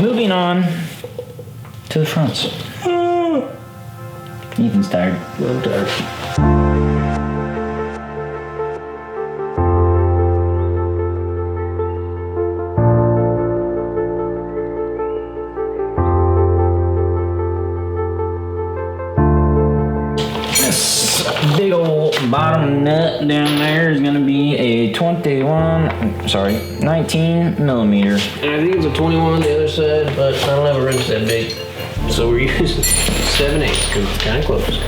moving on to the fronts. Ethan's tired. I'm tired. This big old bottom nut down there is gonna be a 19 millimeter. And I think it's a 21 on the other side, but I don't have a wrench that big. So we're using 7/8 because it's kind of close.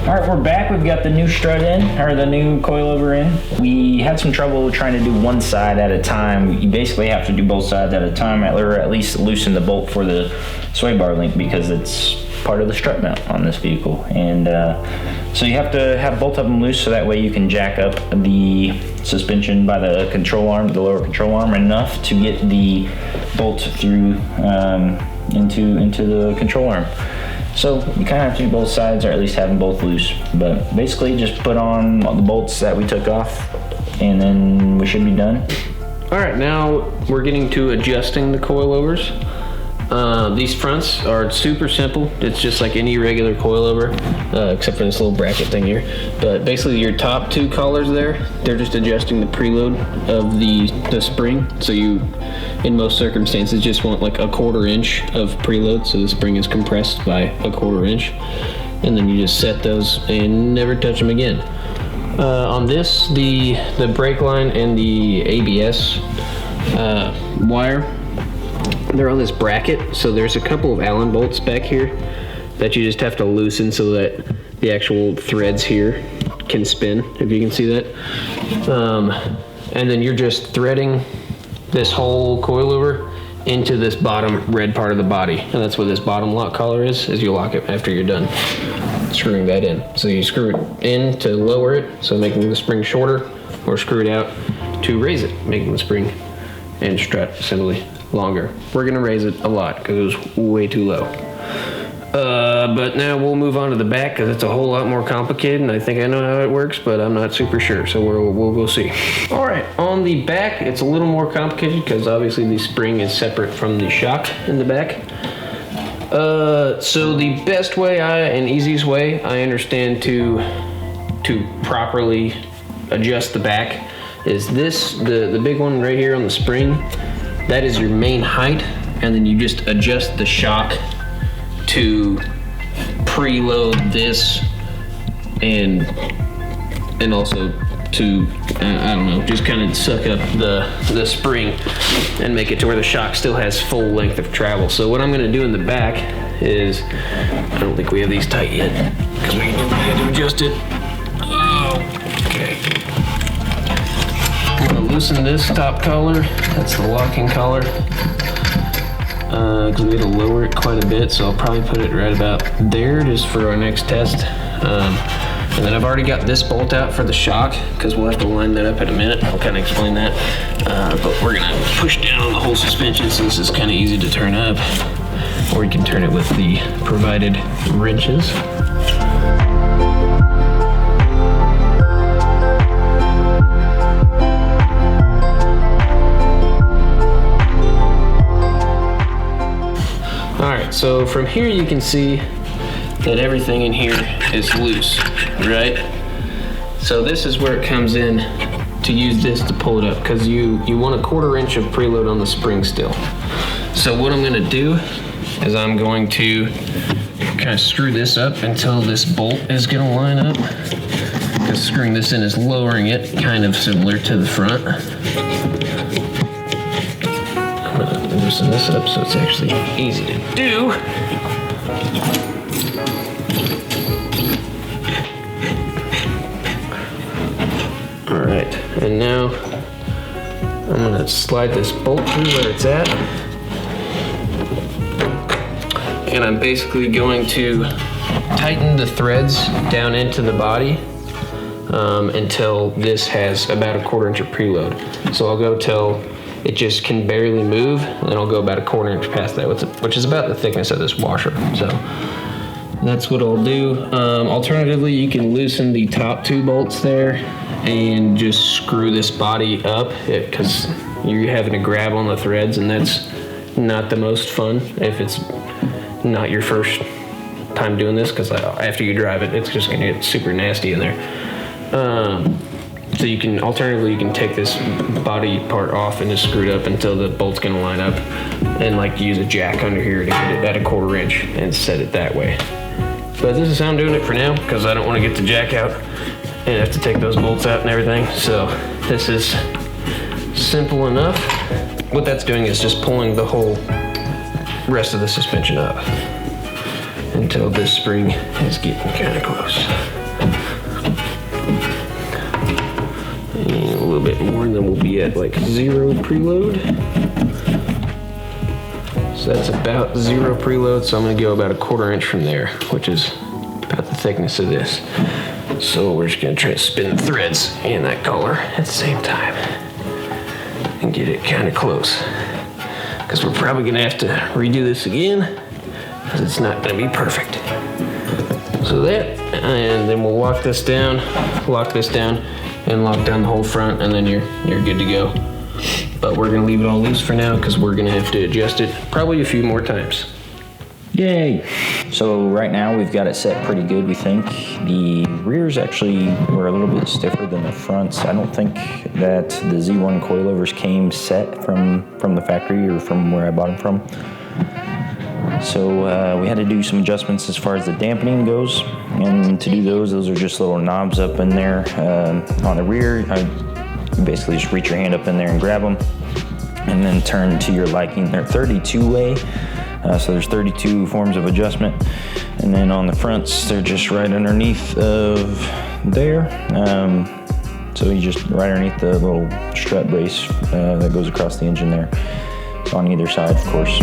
All right, we're back. We've got the new strut in, or the new coilover in. We had some trouble trying to do one side at a time. You basically have to do both sides at a time, or at least loosen the bolt for the sway bar link because it's part of the strut mount on this vehicle. And so you have to have both of them loose so that way you can jack up the suspension by the control arm, the lower control arm, enough to get the bolt through into the control arm. So you kind of have to do both sides, or at least have them both loose. But basically just put on the bolts that we took off and then we should be done. All right, now we're getting to adjusting the coilovers. These fronts are super simple. It's just like any regular coilover, except for this little bracket thing here. But basically your top two collars there, they're just adjusting the preload of the spring. So you, in most circumstances, just want like a 1/4 inch of preload. So the spring is compressed by a 1/4 inch. And then you just set those and never touch them again. On this, the brake line and the ABS wire, they're on this bracket, so there's a couple of Allen bolts back here that you just have to loosen so that the actual threads here can spin, if you can see that. And then you're just threading this whole coilover into this bottom red part of the body, and that's what this bottom lock collar is you lock it after you're done screwing that in. So you screw it in to lower it, so making the spring shorter, or screw it out to raise it, making the spring and strut assembly longer. We're gonna raise it a lot because it was way too low. But now we'll move on to the back because it's a whole lot more complicated, and I think I know how it works, but I'm not super sure, so we'll go see. All right, on the back, it's a little more complicated because obviously the spring is separate from the shock in the back. So the best way and easiest way I understand to properly adjust the back is this, the big one right here on the spring. That is your main height, and then you just adjust the shock to preload this and also to, I don't know, just kind of suck up the spring and make it to where the shock still has full length of travel. So what I'm gonna do in the back is, I don't think we have these tight yet because we had to adjust it. Oh, okay. I'm gonna loosen this top collar. That's the locking collar. Because we had to lower it quite a bit, so I'll probably put it right about there just for our next test. And then I've already got this bolt out for the shock because we'll have to line that up in a minute. I'll kind of explain that. But we're gonna push down on the whole suspension since it's kind of easy to turn up. Or you can turn it with the provided wrenches. So from here you can see that everything in here is loose, right? So this is where it comes in to use this to pull it up because you want a 1/4 inch of preload on the spring still. So what I'm gonna do is I'm going to kind of screw this up until this bolt is gonna line up. Because screwing this in is lowering it, kind of similar to the front. Loosen this up so it's actually easy to do. All right, and now I'm gonna slide this bolt through where it's at. And I'm basically going to tighten the threads down into the body until this has about a 1/4 inch of preload. So I'll go till it just can barely move, and then I'll go about a 1/4 inch past that, which is about the thickness of this washer. So that's what I'll do. Alternatively, you can loosen the top two bolts there and just screw this body up because you're having to grab on the threads, and that's not the most fun if it's not your first time doing this, because after you drive it, it's just gonna get super nasty in there. So you can, alternatively, you can take this body part off and just screw it up until the bolt's gonna line up, and like use a jack under here to get it at a 1/4 inch and set it that way. But this is how I'm doing it for now, because I don't want to get the jack out and have to take those bolts out and everything. So this is simple enough. What that's doing is just pulling the whole rest of the suspension up until this spring is getting kind of close. And a little bit more, and then we'll be at like 0 preload. So that's about 0 preload, so I'm gonna go about a 1/4 inch from there, which is about the thickness of this. So we're just gonna try to spin the threads in that color at the same time and get it kind of close. Because we're probably gonna have to redo this again, because it's not gonna be perfect. So that, and then we'll lock this down, and lock down the whole front, and then you're good to go. But we're gonna leave it all loose for now, because we're gonna have to adjust it probably a few more times. Yay! So right now we've got it set pretty good, we think. The rears actually were a little bit stiffer than the fronts. I don't think that the Z1 coilovers came set from the factory or from where I bought them from. So we had to do some adjustments as far as the dampening goes. And to do those are just little knobs up in there. On the rear, you basically just reach your hand up in there and grab them, and then turn to your liking. They're 32-way. So there's 32 forms of adjustment, and then on the fronts they're just right underneath of there. So you just right underneath the little strut brace that goes across the engine there. So on either side, of course.